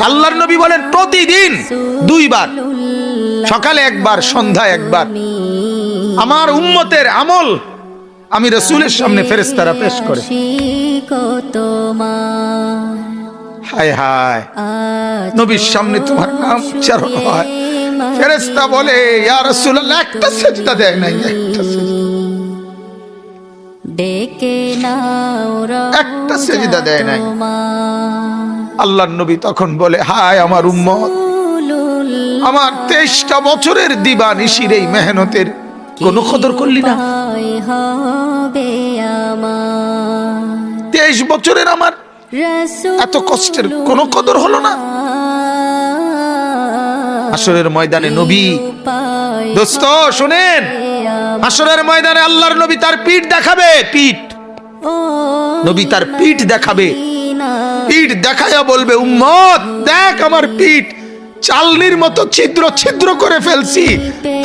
আল্লাহর নবী বলেন প্রতিদিন দুইবার, সকালে একবার, সন্ধ্যায় একবার আমার উম্মতের আমল আমি রাসূলের সামনে ফেরেশতারা পেশ করে। হায় হায়, নবীর সামনে তোমার নাম উচ্চারণ হয়, ফেরেশতা বলে ইয়া রাসূলুল্লাহ একটা সিজদা দেয় নাই, একটা একটা সিজদা দেয় নাই। আল্লাহর নবী তখন বলে হায় আমার উম্মত, আমার 23টা বছরের দিবানিশির এই মেহনতের কোনো কদর করলি না। 23 বছরের আমার এত কষ্টের কোনো কদর হলো না। হাসরের ময়দানে নবী, দোস্ত শুনেন, হাসরের ময়দানে আল্লাহর নবী তার পিঠ দেখাবে, পিঠ, নবী তার পিঠ দেখাবে, পিঠ দেখায়া বলবে উম্মত দেখ আমার পিঠ চালনির মতো ছিদ্র ছিদ্র করে ফেলছি।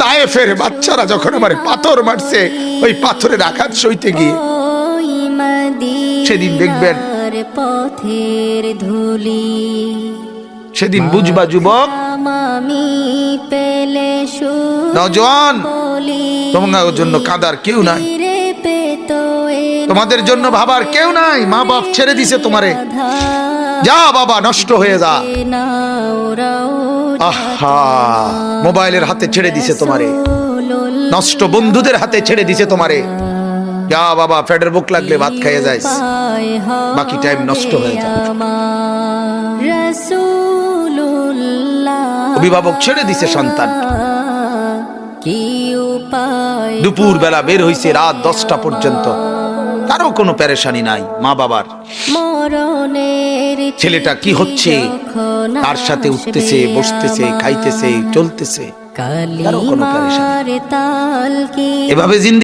তায়েফের বাচ্চারা যখন আমার পাথর মারছে, ওই পাথরের আঘাত সইতে গিয়ে সেদিন দেখবেন, সেদিন বুঝবা যুবক, নওজোয়ান, তোমাদের জন্য কাঁদার কেউ নাই, তোমাদের জন্য ভাবার কেউ নাই। মা বাপ ছেড়ে দিছে তোমারে, যা বাবা নষ্ট হয়ে যা। আহা, মোবাইলের হাতে ছেড়ে দিছে তোমারে, নষ্ট বন্ধুদের হাতে ছেড়ে দিছে তোমারে, যা বাবা ফেডের বুক লাগলে ভাত খাইয়ে যাইস, বাকি টাইম নষ্ট হয়ে যায়। অভিভাবক ছেড়ে দিছে সন্তান, দুপুর বেলা বের হইছে রাত 10টা পর্যন্ত, কারো কোনো পেরেশানি নাই। মা বাবার ছেলেটা কি হচ্ছে, তার সাথে উঠতেছে, বসতেছে, খাইতেছে, চলতেছে, কারো কোনো পেরেশানি। এভাবে জিন্দেগি